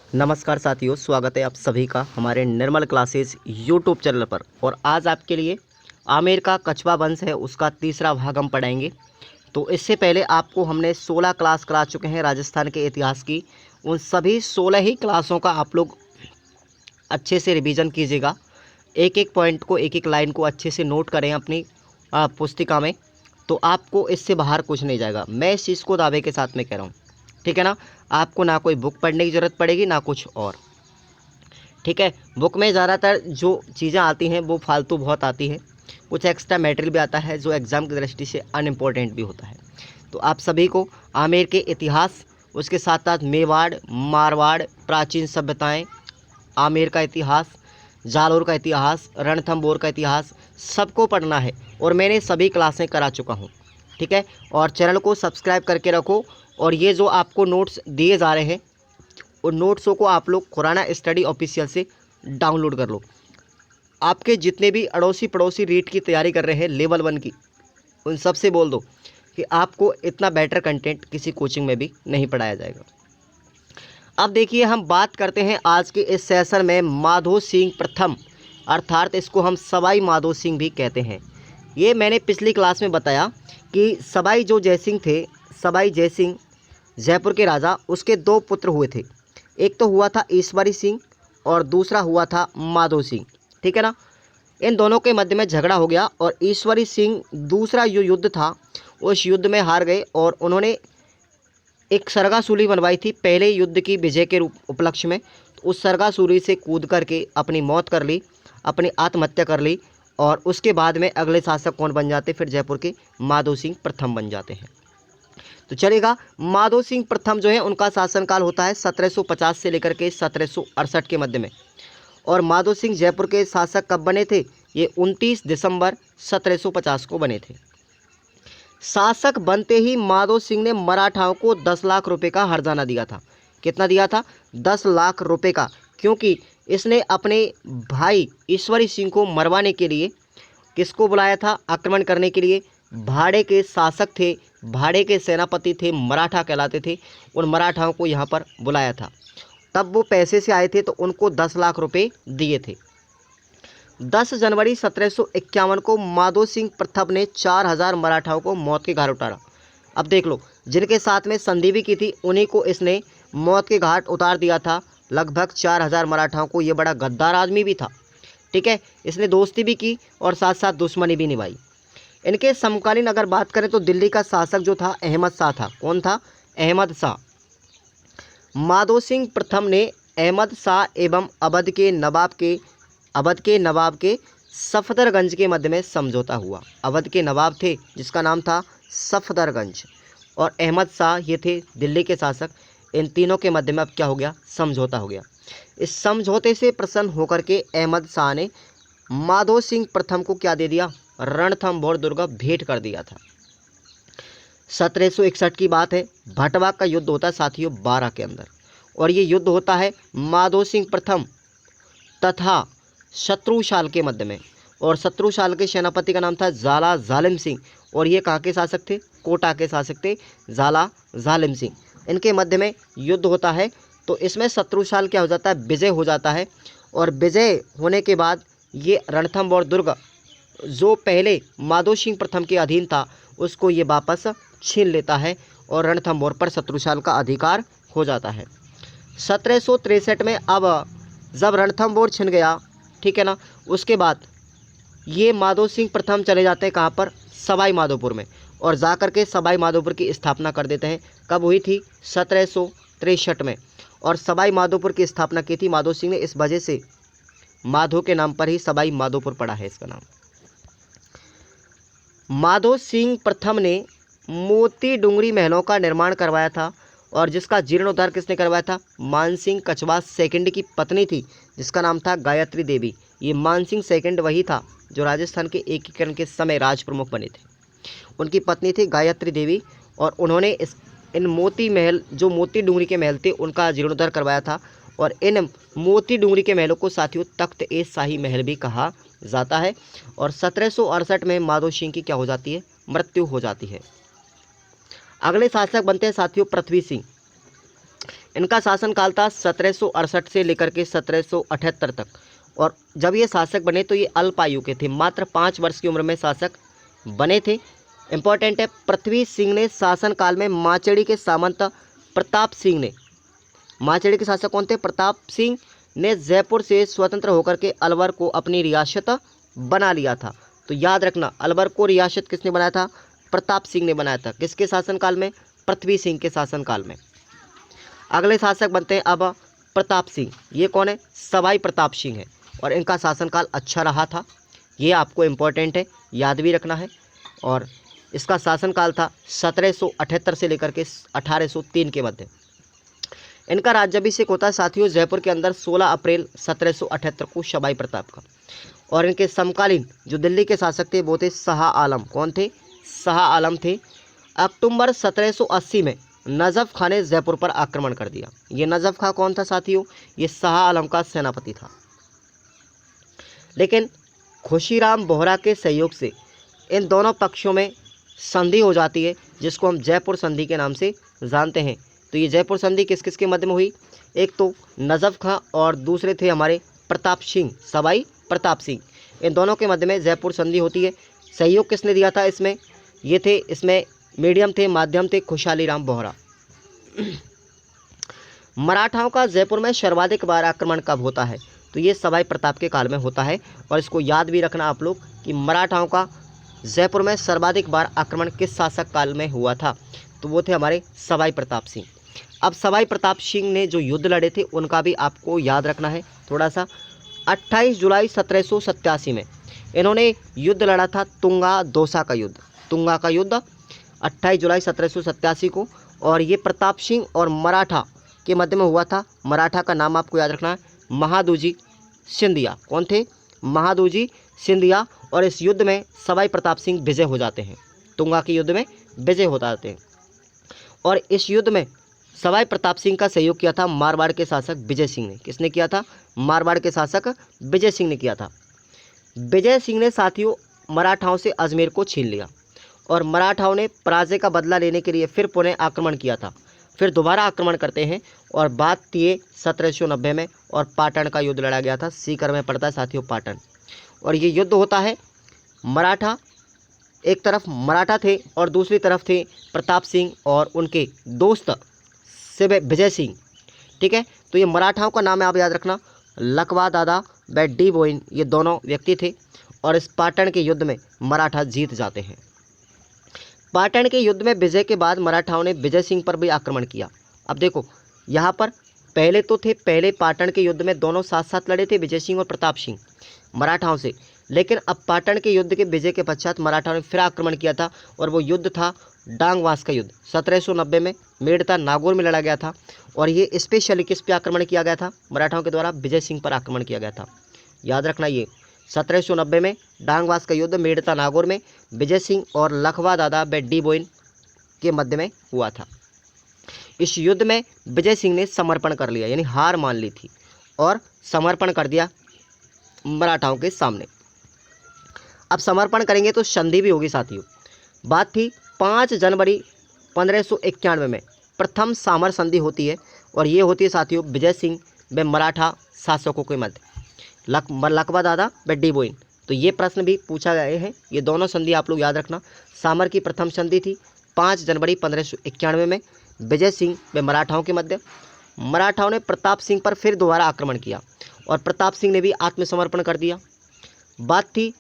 नमस्कार साथियों, स्वागत है आप सभी का हमारे निर्मल क्लासेस यूट्यूब चैनल पर। और आज आपके लिए आमेर का कछवा वंश है उसका तीसरा भाग हम पढ़ाएंगे। तो इससे पहले आपको हमने 16 क्लास करा चुके हैं राजस्थान के इतिहास की। उन सभी 16 ही क्लासों का आप लोग अच्छे से रिवीजन कीजिएगा। एक एक पॉइंट को, एक एक लाइन को अच्छे से नोट करें अपनी पुस्तिका में। तो आपको इससे बाहर कुछ नहीं जाएगा, मैं इस चीज़ को दावे के साथ में कह रहा हूँ। ठीक है ना। आपको ना कोई बुक पढ़ने की ज़रूरत पड़ेगी ना कुछ और। ठीक है। बुक में ज़्यादातर जो चीज़ें आती हैं वो फालतू बहुत आती है। कुछ एक्स्ट्रा मटेरियल भी आता है जो एग्ज़ाम की दृष्टि से अनइम्पोर्टेंट भी होता है। तो आप सभी को आमेर के इतिहास, उसके साथ साथ मेवाड़, मारवाड़, प्राचीन सभ्यताएं, आमेर का इतिहास, जालोर का इतिहास, रणथंबोर का इतिहास, सबको पढ़ना है। और मैंने सभी क्लासें करा चुका हूँ। ठीक है। और चैनल को सब्सक्राइब करके रखो। और ये जो आपको नोट्स दिए जा रहे हैं उन नोट्सों को आप लोग खुराना स्टडी ऑफिशियल से डाउनलोड कर लो। आपके जितने भी अड़ोसी पड़ोसी रीट की तैयारी कर रहे हैं लेवल 1 की, उन सब से बोल दो कि आपको इतना बेटर कंटेंट किसी कोचिंग में भी नहीं पढ़ाया जाएगा। अब देखिए, हम बात करते हैं आज के इस सेशन में माधो सिंह प्रथम, अर्थात इसको हम सवाई माधो सिंह भी कहते हैं। ये मैंने पिछली क्लास में बताया कि सवाई जो जयसिंह थे, सवाई जयसिंह जयपुर के राजा, उसके दो पुत्र हुए थे। एक तो हुआ था ईश्वरी सिंह और दूसरा हुआ था माधो सिंह। ठीक है ना। इन दोनों के मध्य में झगड़ा हो गया और ईश्वरी सिंह दूसरा जो युद्ध था उस युद्ध में हार गए और उन्होंने एक सरगासूली बनवाई थी पहले युद्ध की विजय के रूप उपलक्ष्य में। तो उस सरगासूली से कूद करके अपनी मौत कर ली, अपनी आत्महत्या कर ली। और उसके बाद में अगले शासक कौन बन जाते, फिर जयपुर के माधो सिंह प्रथम बन जाते हैं। तो चलेगा, माधो सिंह प्रथम जो है उनका शासनकाल होता है 1750 से लेकर के 1768 के मध्य में। और माधो सिंह जयपुर के शासक कब बने थे, ये 29 दिसंबर 1750 को बने थे। शासक बनते ही माधो सिंह ने मराठाओं को 10 लाख रुपए का हर्जाना दिया था। कितना दिया था? 10 लाख रुपए का। क्योंकि इसने अपने भाई ईश्वरी सिंह को मरवाने के लिए किसको बुलाया था आक्रमण करने के लिए? भाड़े के शासक थे, भाड़े के सेनापति थे, मराठा कहलाते थे। उन मराठाओं को यहाँ पर बुलाया था। तब वो पैसे से आए थे तो उनको 10 लाख रुपए दिए थे। 10 जनवरी 1751 को माधो सिंह प्रथम ने 4000 मराठाओं को मौत के घाट उतारा। अब देख लो, जिनके साथ में संधि भी की थी उन्हीं को इसने मौत के घाट उतार दिया था, लगभग 4000 मराठाओं को। ये बड़ा गद्दार आदमी भी था। ठीक है। इसने दोस्ती भी की और साथ साथ दुश्मनी भी निभाई। इनके समकालीन अगर बात करें तो दिल्ली का शासक जो था अहमद शाह था। कौन था? अहमद शाह। माधो सिंह प्रथम ने अहमद शाह एवं अवध के नवाब के सफदरगंज के मध्य में समझौता हुआ। अवध के नवाब थे जिसका नाम था सफदरगंज, और अहमद शाह ये थे दिल्ली के शासक। इन तीनों के मध्य में अब क्या हो गया? समझौता हो गया। इस समझौते से प्रसन्न होकर के अहमद शाह ने माधो सिंह प्रथम को क्या दे दिया? रणथंभौर दुर्ग भेंट कर दिया था। 1761 की बात है। भटवा का युद्ध होता है साथियों 12 के अंदर, और ये युद्ध होता है माधो सिंह प्रथम तथा शत्रुशाल के मध्य में। और शत्रुशाल के सेनापति का नाम था ज़ाला ज़ालिम सिंह, और ये कहाँ के शासक थे? कोटा के शासक थे ज़ाला ज़ालिम सिंह। इनके मध्य में युद्ध होता है। तो इसमें शत्रुशाल क्या हो जाता है? विजय हो जाता है। और विजय होने के बाद ये रणथंभौर दुर्ग जो पहले माधो सिंह प्रथम के अधीन था उसको ये वापस छीन लेता है और रणथंभौर पर शत्रुशाल का अधिकार हो जाता है। 1763 में अब जब रणथंभौर छिन गया, ठीक है ना, उसके बाद ये माधो सिंह प्रथम चले जाते हैं कहाँ पर? सवाई माधोपुर में, और जाकर के सवाई माधोपुर की स्थापना कर देते हैं। कब हुई थी? 1763 में। और सवाई माधोपुर की स्थापना की थी माधो सिंह ने। इस वजह से माधो के नाम पर ही सवाई माधोपुर पड़ा है इसका नाम। माधो सिंह प्रथम ने मोती डूंगरी महलों का निर्माण करवाया था, और जिसका जीर्णोद्धार किसने करवाया था? मानसिंह कछवाहा सेकंड की पत्नी थी जिसका नाम था गायत्री देवी। ये मानसिंह सेकंड वही था जो राजस्थान के एकीकरण के समय राज प्रमुख बने थे। उनकी पत्नी थी गायत्री देवी, और उन्होंने इन मोती महल, जो मोती डूंगरी के महल थे, उनका जीर्णोद्धार करवाया था। और इन मोती डूंगरी के महलों को साथियों तख्त ए शाही महल भी कहा जाता है। और 1768 में माधो सिंह की क्या हो जाती है? मृत्यु हो जाती है। अगले शासक बनते हैं साथियों पृथ्वी सिंह। इनका शासनकाल था 1768 से लेकर के 1778 तक। और जब ये शासक बने तो ये अल्प आयु के थे, मात्र 5 वर्ष की उम्र में शासक बने थे। इंपॉर्टेंट है, पृथ्वी सिंह ने शासनकाल में माचेड़ी के सामंत प्रताप सिंह ने, माचेड़ी के शासक कौन थे? प्रताप सिंह ने जयपुर से स्वतंत्र होकर के अलवर को अपनी रियासत बना लिया था। तो याद रखना, अलवर को रियासत किसने बनाया था? प्रताप सिंह ने बनाया था। किसके शासनकाल में? पृथ्वी सिंह के शासनकाल में। अगले शासक बनते हैं अब प्रताप सिंह। ये कौन है? सवाई प्रताप सिंह है और इनका शासनकाल अच्छा रहा था। ये आपको इम्पोर्टेंट है, याद भी रखना है। और इसका शासनकाल था 1778 से लेकर के 1803 के मध्य। इनका राज्याभिषेक होता है साथियों जयपुर के अंदर 16 अप्रैल 1778 को सवाई प्रताप का। और इनके समकालीन जो दिल्ली के शासक थे वो थे शाह आलम। कौन थे? शाह आलम थे। अक्टूबर 1780 में नजफ खां ने जयपुर पर आक्रमण कर दिया। ये नजफ खां कौन था साथियों? ये शाह आलम का सेनापति था। लेकिन खुशीराम बोहरा के सहयोग से इन दोनों पक्षों में संधि हो जाती है, जिसको हम जयपुर संधि के नाम से जानते हैं। तो ये जयपुर संधि किस किस के मध्य में हुई? एक तो नजफ खां और दूसरे थे हमारे प्रताप सिंह, सवाई प्रताप सिंह। इन दोनों के मध्य में जयपुर संधि होती है। सहयोग किसने दिया था इसमें? ये थे, इसमें मीडियम थे, माध्यम थे, खुशहाली राम बोहरा। मराठाओं का जयपुर में सर्वाधिक बार आक्रमण कब होता है? तो ये सवाई प्रताप के काल में होता है। और इसको याद भी रखना आप लोग कि मराठाओं का जयपुर में सर्वाधिक बार आक्रमण किस शासक काल में हुआ था? तो वो थे हमारे सवाई प्रताप सिंह। अब सवाई प्रताप सिंह ने जो युद्ध लड़े थे उनका भी आपको याद रखना है थोड़ा सा। 28 जुलाई 1787 में इन्होंने युद्ध लड़ा था, तुंगा दोसा का युद्ध। तुंगा का युद्ध 28 जुलाई 1787 को। और ये प्रताप सिंह और मराठा के मध्य में हुआ था। मराठा का नाम आपको याद रखना है, महादूजी सिंधिया। कौन थे? महादूजी सिंधिया। और इस युद्ध में सवाई प्रताप सिंह विजय हो जाते हैं, तुंगा के युद्ध में विजय हो जाते हैं। और इस युद्ध में सवाई प्रताप सिंह का सहयोग किया था मारवाड़ के शासक विजय सिंह ने। किसने किया था? मारवाड़ के शासक विजय सिंह ने किया था। विजय सिंह ने साथियों मराठाओं से अजमेर को छीन लिया और मराठाओं ने पराजय का बदला लेने के लिए फिर पुनः आक्रमण किया था। फिर दोबारा आक्रमण करते हैं और बात थी 1790 में और पाटन का युद्ध लड़ा गया था। सीकर में पड़ता है साथियों पाटन। और ये युद्ध होता है, मराठा एक तरफ मराठा थे और दूसरी तरफ थे प्रताप सिंह और उनके दोस्त से विजय सिंह। ठीक है, तो ये मराठाओं का नाम है आप याद रखना, लकवा दादा व डी बोइन, ये दोनों व्यक्ति थे। और इस पाटन के युद्ध में मराठा जीत जाते हैं। पाटन के युद्ध में विजय के बाद मराठाओं ने विजय सिंह पर भी आक्रमण किया। अब देखो यहाँ पर पहले तो थे, पहले पाटन के युद्ध में दोनों साथ साथ लड़े थे विजय सिंह और प्रताप सिंह मराठाओं से। लेकिन अब पाटन के युद्ध के विजय के पश्चात मराठाओं ने फिर आक्रमण किया था और वो युद्ध था डांगवास का युद्ध। 1790 में मेड़ता नागौर में लड़ा गया था। और ये स्पेशली किस पे आक्रमण किया गया था? मराठाओं के द्वारा विजय सिंह पर आक्रमण किया गया था। याद रखना, ये 1790 में डांगवास का युद्ध मेड़ता नागौर में विजय सिंह और लखवा दादा बेड्डी बोइन के मध्य में हुआ था। इस युद्ध में विजय सिंह ने समर्पण कर लिया, यानी हार मान ली थी और समर्पण कर दिया मराठाओं के सामने। अब समर्पण करेंगे तो संधि भी होगी साथियों। बात थी 5 जनवरी 1591 में प्रथम सामर संधि होती है और ये होती है साथियों विजय सिंह व मराठा शासकों के मध्य, लकवा दादा बेड्डी बोइन। तो ये प्रश्न भी पूछा गए हैं, ये दोनों संधि आप लोग याद रखना। सामर की प्रथम संधि थी 5 जनवरी 1591 में विजय सिंह व मराठाओं के मध्य। मराठाओं ने प्रताप सिंह पर फिर दोबारा आक्रमण किया और प्रताप सिंह ने भी आत्मसमर्पण कर दिया। बात थी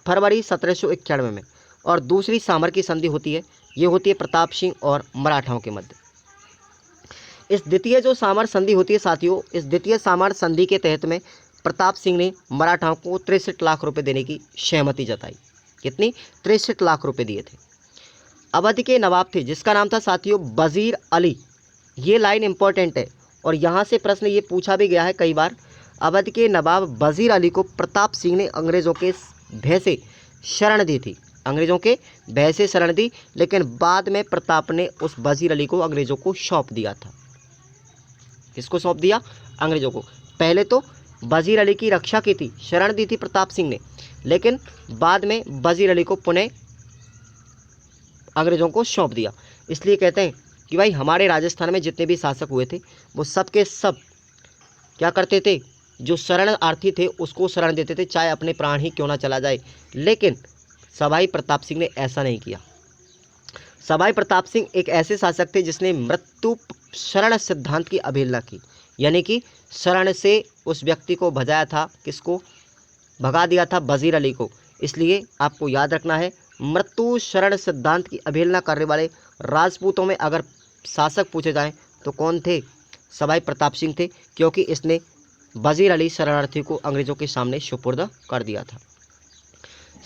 फरवरी 1791 में। और दूसरी सामर की संधि होती है, ये होती है प्रताप सिंह और मराठाओं के मध्य। इस द्वितीय जो सामर संधि होती है साथियों, इस द्वितीय सामर संधि के तहत में प्रताप सिंह ने मराठाओं को 63 लाख रुपए देने की सहमति जताई। कितनी? 63 लाख रुपए दिए थे। अवध के नवाब थे जिसका नाम था साथियों वजीर अली। ये लाइन इंपॉर्टेंट है और यहाँ से प्रश्न ये पूछा भी गया है कई बार। अवध के नवाब वजीर अली को प्रताप सिंह ने अंग्रेज़ों के भय से शरण दी थी, अंग्रेज़ों के भय से शरण दी, लेकिन बाद में प्रताप ने उस वजीर अली को अंग्रेज़ों को सौंप दिया था। किसको सौंप दिया? अंग्रेज़ों को। पहले तो वजीर अली की रक्षा की थी, शरण दी थी प्रताप सिंह ने, लेकिन बाद में वजीर अली को पुनः अंग्रेज़ों को सौंप दिया। इसलिए कहते हैं कि भाई हमारे राजस्थान में जितने भी शासक हुए थे वो सब के सब क्या करते थे, जो शरणार्थी थे उसको शरण देते थे, चाहे अपने प्राण ही क्यों ना चला जाए। लेकिन सवाई प्रताप सिंह ने ऐसा नहीं किया। सवाई प्रताप सिंह एक ऐसे शासक थे जिसने मृत्यु शरण सिद्धांत की अवहेलना की, यानी कि शरण से उस व्यक्ति को भजाया था, किसको भगा दिया था, वजीर अली को। इसलिए आपको याद रखना है, मृत्यु शरण सिद्धांत की अवहेलना करने वाले राजपूतों में अगर शासक पूछे जाएं तो कौन थे, सवाई प्रताप सिंह थे, क्योंकि इसने वजीर अली शरणार्थी को अंग्रेजों के सामने सुपुर्द कर दिया था।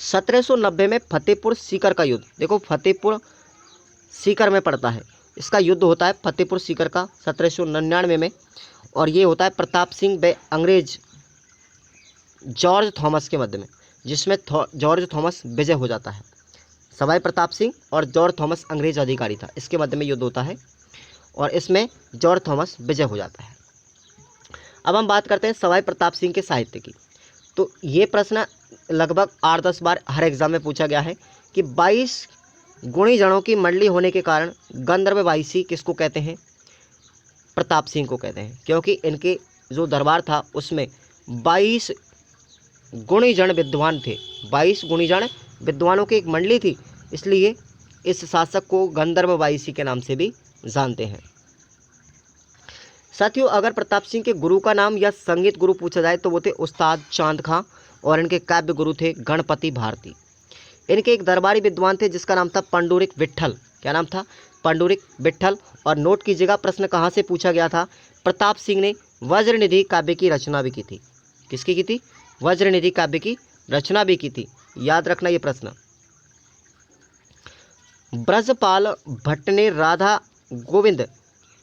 1790 में फतेहपुर सीकर का युद्ध, देखो फतेहपुर सीकर में पड़ता है, इसका युद्ध होता है फतेहपुर सीकर का 1799 में, और ये होता है प्रताप सिंह व अंग्रेज जॉर्ज थॉमस के मध्य में, जिसमें जॉर्ज थॉमस विजय हो जाता है। सवाई प्रताप सिंह और जॉर्ज थॉमस अंग्रेज अधिकारी था, इसके मध्य में युद्ध होता है और इसमें जॉर्ज थॉमस विजय हो जाता है। अब हम बात करते हैं सवाई प्रताप सिंह के साहित्य की। तो ये प्रश्न लगभग 8-10 बार हर एग्जाम में पूछा गया है कि 22 गुणी जनों की मंडली होने के कारण गंधर्व वायसी किसको कहते हैं, प्रताप सिंह को कहते हैं, क्योंकि इनके जो दरबार था उसमें 22 गुणीजन विद्वान थे, 22 गुणीजन विद्वानों की एक मंडली थी, इसलिए इस शासक को गंधर्व वायसी के नाम से भी जानते हैं। साथियों, अगर प्रताप सिंह के गुरु का नाम या संगीत गुरु पूछा जाए तो वो थे उस्ताद चांद खां, और इनके काव्य गुरु थे गणपति भारती। इनके एक दरबारी विद्वान थे जिसका नाम था पंडुरिक विट्ठल। क्या नाम था, पंडुरिक विट्ठल। और नोट कीजिएगा प्रश्न कहाँ से पूछा गया था, प्रताप सिंह ने वज्रनिधि काव्य की रचना भी की थी। किसकी की थी, वज्रनिधि काव्य की रचना भी की थी, याद रखना ये प्रश्न। ब्रजपाल भट्ट ने राधा गोविंद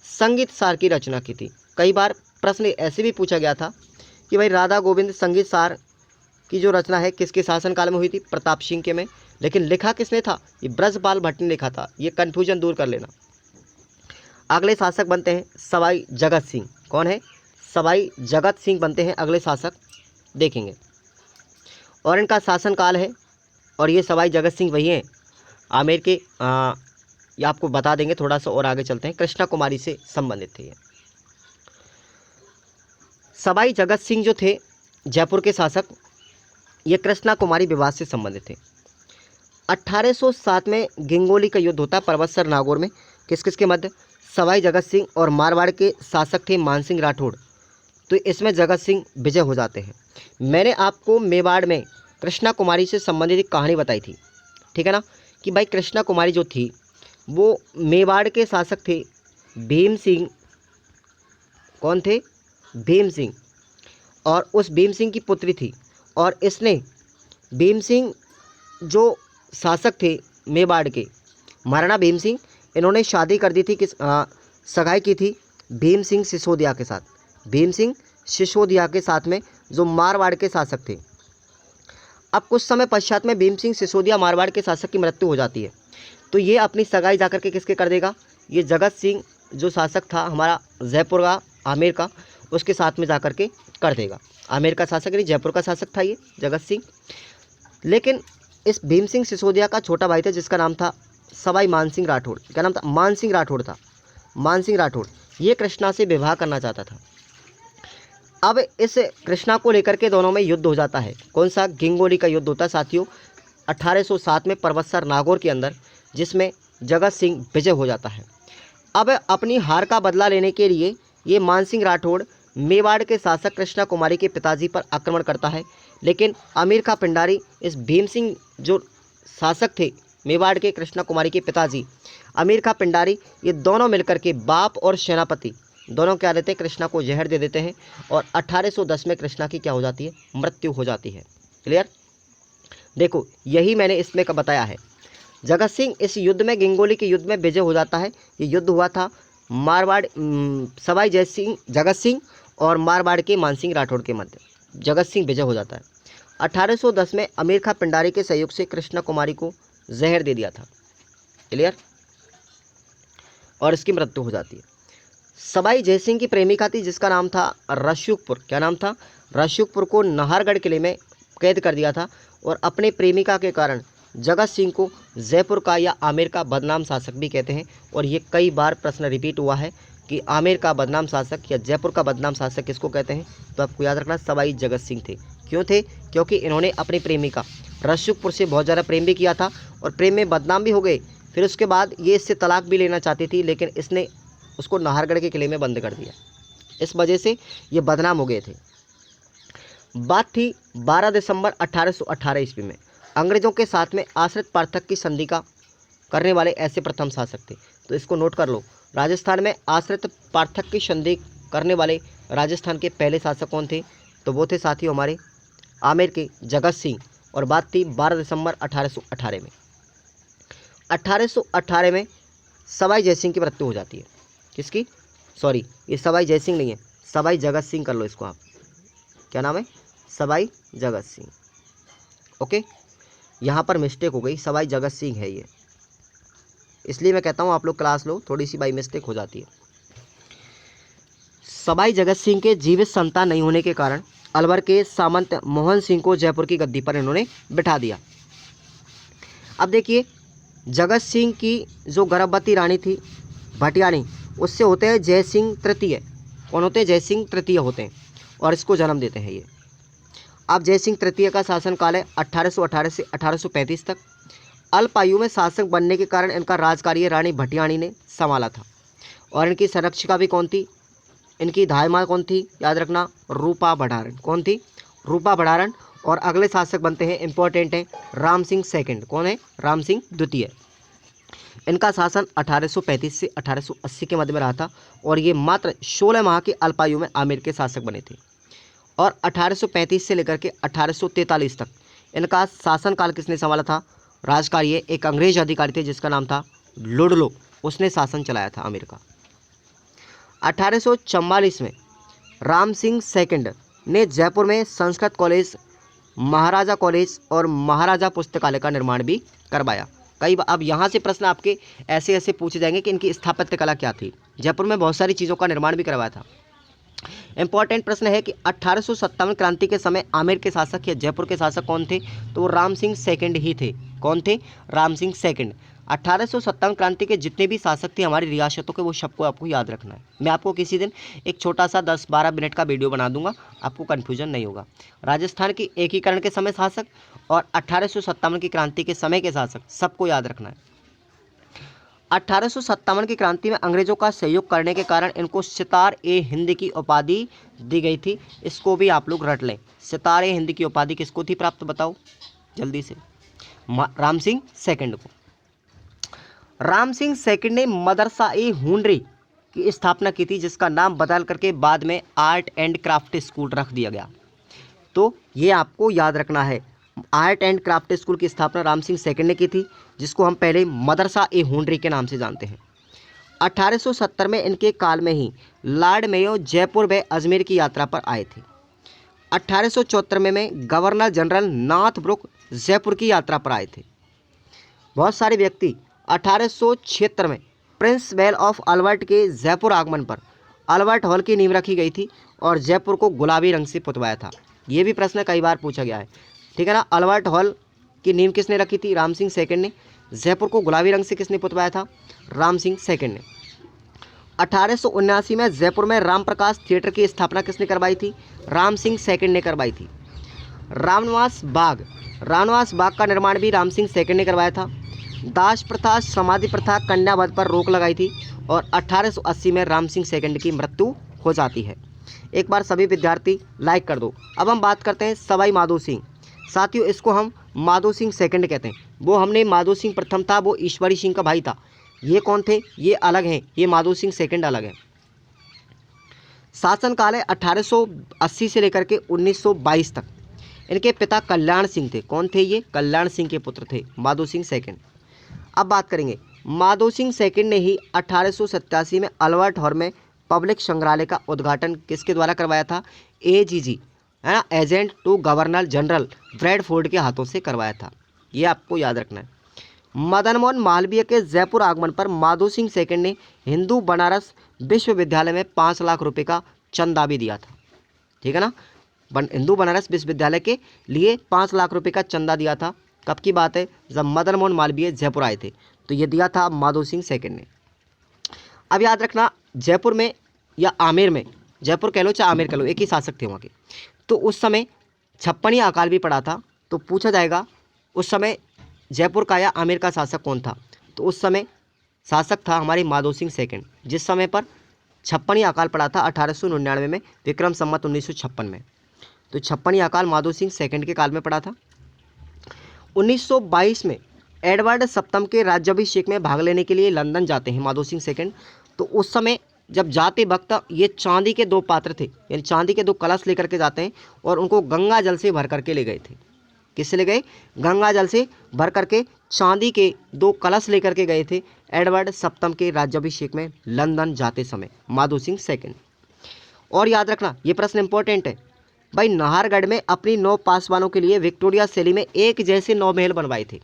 संगीत सार की रचना की थी। कई बार प्रश्न ऐसे भी पूछा गया था कि भाई राधा गोविंद संगीत सार की जो रचना है किसके शासनकाल में हुई थी, प्रताप सिंह के में, लेकिन लिखा किसने था, ये ब्रजपाल भट्ट ने लिखा था। ये कन्फ्यूजन दूर कर लेना। अगले शासक बनते हैं सवाई जगत सिंह। कौन है, सवाई जगत सिंह बनते हैं अगले शासक, देखेंगे। और इनका शासनकाल है, और ये सवाई जगत सिंह वही हैं आमेर के, ये आपको बता देंगे, थोड़ा सा और आगे चलते हैं। कृष्णा कुमारी से संबंधित थे ये। सवाई जगत सिंह जो थे जयपुर के शासक, ये कृष्णा कुमारी विवाद से संबंधित थे। 1807 में गिंगोली का युद्ध होता है पर्वतसर नागौर में, किस किस के मध्य, सवाई जगत सिंह और मारवाड़ के शासक थे मानसिंह राठौड़। तो इसमें जगत सिंह विजय हो जाते हैं। मैंने आपको मेवाड़ में कृष्णा कुमारी से संबंधित एक कहानी बताई थी, ठीक है ना, कि भाई कृष्णा कुमारी जो थी वो मेवाड़ के शासक थे भीम सिंह। कौन थे, भीम सिंह, और उस भीम सिंह की पुत्री थी। और इसने भीम सिंह जो शासक थे मेवाड़ के, महाराणा भीम सिंह, इन्होंने शादी कर दी थी, सगाई की थी भीम सिंह सिसोदिया के साथ। भीम सिंह सिसोदिया के साथ में जो मारवाड़ के शासक थे। अब कुछ समय पश्चात में भीम सिंह सिसोदिया मारवाड़ के शासक की मृत्यु हो जाती है, तो ये अपनी सगाई जाकर के किसके कर देगा, ये जगत सिंह जो शासक था हमारा जयपुर का, आमेर का, उसके साथ में जाकर के कर देगा। आमेर का शासक नहीं, जयपुर का शासक था ये जगत सिंह। लेकिन इस भीम सिंह सिसोदिया का छोटा भाई था जिसका नाम था सवाई मानसिंह राठौड़। क्या नाम था, मानसिंह राठौड़ था, मानसिंह राठौड़। ये कृष्णा से विवाह करना चाहता था। अब इस कृष्णा को लेकर के दोनों में युद्ध हो जाता है। कौन सा, गिंगोली का युद्ध होता है साथियों 1807 में पर्वतसर नागौर के अंदर, जिसमें जगत सिंह विजय हो जाता है। अब अपनी हार का बदला लेने के लिए ये मानसिंह राठौड़ मेवाड़ के शासक कृष्णा कुमारी के पिताजी पर आक्रमण करता है, लेकिन अमीर का पिंडारी इस भीम सिंह जो शासक थे मेवाड़ के, कृष्णा कुमारी के पिताजी अमीर का पिंडारी, ये दोनों मिलकर के बाप और सेनापति दोनों क्या देते हैं, कृष्णा को जहर दे देते हैं, और 1810 में कृष्णा की क्या हो जाती है, मृत्यु हो जाती है। क्लियर, देखो यही मैंने इसमें का बताया है। जगत सिंह इस युद्ध में, गिंगोली के युद्ध में विजय हो जाता है। ये युद्ध हुआ था मारवाड़, सवाई जय सिंह जगत सिंह और मारवाड़ के मानसिंह राठौड़ के मध्य। जगत सिंह विजय हो जाता है। 1810 में अमीर खां पिंडारी के सहयोग से कृष्णा कुमारी को जहर दे दिया था। क्लियर, और इसकी मृत्यु हो जाती है। सवाई जयसिंह की प्रेमिका थी जिसका नाम था रश्युकपुर। क्या नाम था, रश्युकपुर को नाहरगढ़ किले में कैद कर दिया था, और अपने प्रेमिका के कारण जगत सिंह को जयपुर का या आमेर का बदनाम शासक भी कहते हैं। और ये कई बार प्रश्न रिपीट हुआ है कि आमेर का बदनाम शासक या जयपुर का बदनाम शासक किसको कहते हैं, तो आपको याद रखना सवाई जगत सिंह थे। क्यों थे? क्योंकि इन्होंने अपनी प्रेमिका रसूखपुर से बहुत ज़्यादा प्रेम भी किया था और प्रेम में बदनाम भी हो गए। फिर उसके बाद ये इससे तलाक भी लेना चाहती थी, लेकिन इसने उसको नाहरगढ़ के किले में बंद कर दिया। इस वजह से ये बदनाम हो गए थे। बात थी 12 दिसंबर 1818 ईस्वी में अंग्रेज़ों के साथ में आश्रित पार्थक की संधि का करने वाले ऐसे प्रथम शासक थे। तो इसको नोट कर लो, राजस्थान में आश्रित पार्थक की संधि करने वाले राजस्थान के पहले शासक कौन थे, तो वो थे साथियों हमारे आमेर के जगत सिंह। और बात थी 12 दिसंबर 1818 में। 1818 में सवाई जयसिंह की मृत्यु हो जाती है। किसकी? सॉरी, ये सवाई जयसिंह नहीं है, सवाई जगत सिंह कर लो इसको आप। क्या नाम है? सवाई जगत सिंह। ओके, यहाँ पर मिस्टेक हो गई, सवाई जगत सिंह है ये, इसलिए मैं कहता हूँ आप लोग क्लास लो, थोड़ी सी बाई मिस्टेक हो जाती है। सवाई जगत सिंह के जीवित संतान नहीं होने के कारण अलवर के सामंत मोहन सिंह को जयपुर की गद्दी पर इन्होंने बिठा दिया। अब देखिए, जगत सिंह की जो गर्भवती रानी थी भटियाणी, उससे होते हैं जयसिंह तृतीय। कौन होते हैं? जयसिंह तृतीय होते हैं और इसको जन्म देते हैं ये। अब जयसिंह तृतीय का शासनकाल है 1818 से 1835 तक। अल्प आयु में शासक बनने के कारण इनका राजकार्य रानी भटियाणी ने संभाला था। और इनकी संरक्षिका भी कौन थी? इनकी धायमा कौन थी? याद रखना, रूपा भंडारण। कौन थी? रूपा भंडारण। और अगले शासक बनते हैं, इंपॉर्टेंट हैं, राम सिंह सेकंड। कौन है? राम सिंह द्वितीय। इनका शासन 1835 से 1880 के मध्य में रहा था और ये मात्र 16 माह की अल्पायु में आमेर के शासक बने थे। और 1835 से लेकर के 1843 तक इनका शासनकाल किसने संभाला था? राजकार्य एक अंग्रेज अधिकारी थे जिसका नाम था लुडलो, उसने शासन चलाया था आमेर का। 1844 में राम सिंह सेकंड ने जयपुर में संस्कृत कॉलेज, महाराजा कॉलेज और महाराजा पुस्तकालय का निर्माण भी करवाया। कई बार अब यहाँ से प्रश्न आपके ऐसे ऐसे पूछे जाएंगे कि इनकी स्थापत्य कला क्या थी। जयपुर में बहुत सारी चीज़ों का निर्माण भी करवाया था। इंपॉर्टेंट प्रश्न है कि 1857 क्रांति के समय आमेर के शासक या जयपुर के शासक कौन थे, तो वो राम सिंह सेकंड ही थे। कौन थे? राम सिंह सेकंड। 1857 क्रांति के जितने भी शासक थे हमारी रियासतों के, वो सबको आपको याद रखना है। मैं आपको किसी दिन एक छोटा सा 10-12 मिनट का वीडियो बना दूंगा, आपको कन्फ्यूजन नहीं होगा। राजस्थान की एकीकरण के समय शासक और 1857 की क्रांति के समय के शासक, सबको याद रखना है। 1857 की क्रांति में अंग्रेजों का सहयोग करने के कारण इनको सितार-ए-हिंद की उपाधि दी गई थी। इसको भी आप लोग रट लें। सितार-ए-हिंद की उपाधि किसको थी प्राप्त, बताओ जल्दी से? राम सिंह सेकंड को। राम सिंह सेकंड ने मदरसा-ए-हुनरी की स्थापना की थी, जिसका नाम बदल करके बाद में आर्ट एंड क्राफ्ट स्कूल रख दिया गया। तो ये आपको याद रखना है, आर्ट एंड क्राफ्ट स्कूल की स्थापना राम सिंह सेकंड ने की थी, जिसको हम पहले मदरसा-ए-हुनरी के नाम से जानते हैं। 1870 में इनके काल में ही लॉर्ड मेयो जयपुर व अजमेर की यात्रा पर आए थे। 1874 में governor general Northbrook Jaipur की यात्रा पर आए थे। बहुत सारे व्यक्ति 1876 में प्रिंस बेल ऑफ अल्बर्ट के जयपुर आगमन पर अल्बर्ट हॉल की नींव रखी गई थी और जयपुर को गुलाबी रंग से पुतवाया था। ये भी प्रश्न कई बार पूछा गया है, ठीक है ना। अल्बर्ट हॉल की नींव किसने रखी थी? राम सिंह सेकंड ने। जयपुर को गुलाबी रंग से किसने पुतवाया था? राम सिंह सेकंड ने। 1879 में जयपुर में राम प्रकाश थिएटर की स्थापना किसने करवाई थी? राम सिंह सेकंड ने करवाई थी। रामनिवास बाग का निर्माण भी राम सिंह सेकंड ने करवाया था। दास प्रथा, समाधि प्रथा, कन्यावध पर रोक लगाई थी और 1880 में राम सिंह सेकंड की मृत्यु हो जाती है। एक बार सभी विद्यार्थी लाइक कर दो। अब हम बात करते हैं सवाई माधो सिंह। साथियों, इसको हम माधो सिंह सेकंड कहते हैं। वो हमने माधो सिंह प्रथम था, वो ईश्वरी सिंह का भाई था। ये कौन थे? ये अलग हैं, ये माधो सिंह सेकंड अलग है। शासनकाल है 1880 से लेकर के 1922 तक। इनके पिता कल्याण सिंह थे। कौन थे ये? कल्याण सिंह के पुत्र थे माधो सिंह सेकंड। अब बात करेंगे, माधो सिंह सेकंड ने ही 1887 में अल्बर्ट हॉल में पब्लिक संग्रहालय का उद्घाटन किसके द्वारा करवाया था? एजीजी, है ना, agent to governor general Bradford के हाथों से करवाया था। ये आपको याद रखना है। मदन मोहन मालवीय के जयपुर आगमन पर माधो सिंह सेकंड ने हिंदू बनारस विश्वविद्यालय में 5 लाख रुपए का चंदा भी दिया था, ठीक है ना। हिंदू बनारस विश्वविद्यालय के लिए 5 लाख रुपए का चंदा दिया था कब की बात है? जब मदन मोहन मालवीय जयपुर आए थे। तो ये दिया था माधो सिंह सेकंड ने। अब याद रखना, जयपुर में या आमेर में, जयपुर कह लो चाहे आमेर कह लो, एक ही शासक थे वहाँ के। तो उस समय 56 अकाल भी पड़ा था। तो पूछा जाएगा उस समय जयपुर का या आमेर का शासक कौन था? तो उस समय शासक था हमारे माधो सिंह सेकंड, जिस समय पर 56 अकाल पड़ा था 1899 में, विक्रम संवत 1956 में। तो 56 अकाल माधो सिंह सेकंड के काल में पड़ा था। 1922 में एडवर्ड सप्तम के राज्याभिषेक में भाग लेने के लिए लंदन जाते हैं माधो सिंह सेकंड। तो उस समय जब जाते वक्त ये चांदी के 2 पात्र थे, यानी चांदी के 2 कलश लेकर के जाते हैं और उनको गंगा जल से भर करके ले गए थे। किससे ले गए? गंगा जल से भर करके चांदी के 2 कलश लेकर के गए थे एडवर्ड सप्तम के राज्याभिषेक में लंदन जाते समय माधो सिंह सेकंड। और याद रखना, ये प्रश्न इंपॉर्टेंट है भाई, नाहरगढ़ में अपनी 9 पासवानों के लिए विक्टोरिया शैली में एक जैसे 9 महल बनवाए थे।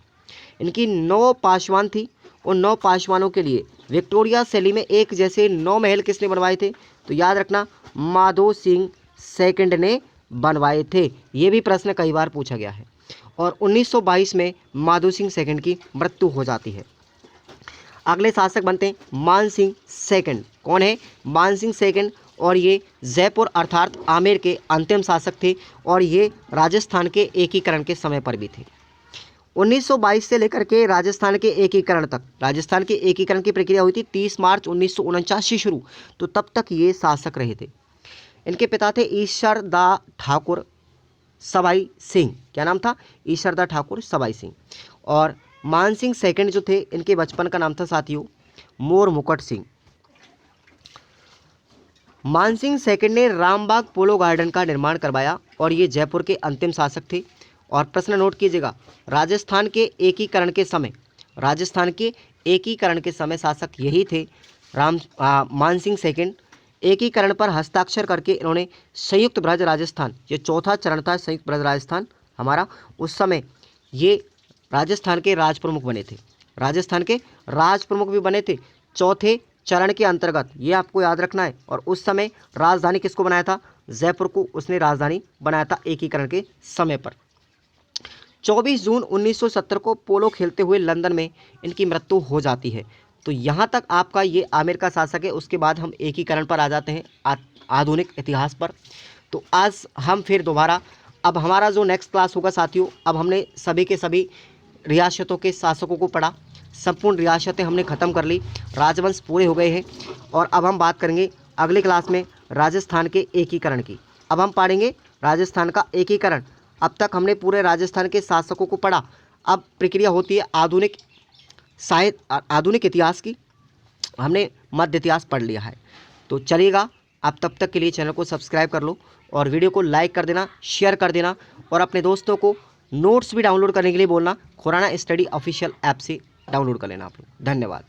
इनकी 9 पासवान थी, उन 9 पासवानों के लिए विक्टोरिया शैली में एक जैसे 9 महल किसने बनवाए थे? तो याद रखना, माधो सिंह सेकंड ने बनवाए थे। ये भी प्रश्न कई बार पूछा गया है। और 1922 में माधो सिंह सेकंड की मृत्यु हो जाती है। अगले शासक बनते हैं मान सिंह सेकंड। कौन है? मान सिंह सेकंड। और ये जयपुर अर्थात आमेर के अंतिम शासक थे और ये राजस्थान के एकीकरण के समय पर भी थे। 1922 से लेकर के राजस्थान के एकीकरण तक, राजस्थान के एकीकरण की प्रक्रिया हुई थी 30 मार्च 1949 से शुरू। तो तब तक ये शासक रहे थे। इनके पिता थे ईश्वरदा ठाकुर सवाई सिंह। क्या नाम था? ईश्वरदा ठाकुर सवाई सिंह। और मान सिंह सेकंड जो थे, इनके बचपन का नाम था साथियों मोर मुकुट सिंह। मान सिंह सेकंड ने रामबाग पोलो गार्डन का निर्माण करवाया और ये जयपुर के अंतिम शासक थे। और प्रश्न नोट कीजिएगा, राजस्थान के एकीकरण के समय, राजस्थान के एकीकरण के समय शासक यही थे मान सिंह सेकंड। एकीकरण पर हस्ताक्षर करके इन्होंने संयुक्त ब्रज राजस्थान, ये चौथा चरण था संयुक्त ब्रज राजस्थान हमारा, उस समय ये राजस्थान के राज प्रमुख बने थे। राजस्थान के राज प्रमुख भी बने थे चौथे चरण के अंतर्गत, ये आपको याद रखना है। और उस समय राजधानी किसको बनाया था? जयपुर को उसने राजधानी बनाया था एकीकरण के समय पर। 24 जून 1970 को पोलो खेलते हुए लंदन में इनकी मृत्यु हो जाती है। तो यहाँ तक आपका ये आमेर का शासक है। उसके बाद हम एकीकरण पर आ जाते हैं, आधुनिक इतिहास पर। तो आज हम फिर दोबारा, अब हमारा जो नेक्स्ट क्लास होगा साथियों, अब हमने सभी के सभी रियासतों के शासकों को पढ़ा, संपूर्ण रियासतें हमने ख़त्म कर ली, राजवंश पूरे हो गए हैं। और अब हम बात करेंगे अगली क्लास में राजस्थान के एकीकरण की। अब हम पढ़ेंगे राजस्थान का एकीकरण। अब तक हमने पूरे राजस्थान के शासकों को पढ़ा। अब प्रक्रिया होती है आधुनिक साहित्य, आधुनिक इतिहास की। हमने मध्य इतिहास पढ़ लिया है। तो चलिएगा, आप तब तक के लिए चैनल को सब्सक्राइब कर लो और वीडियो को लाइक कर देना, शेयर कर देना और अपने दोस्तों को नोट्स भी डाउनलोड करने के लिए बोलना। खुराना स्टडी ऑफिशियल ऐप से डाउनलोड कर लेना आप लोग। धन्यवाद।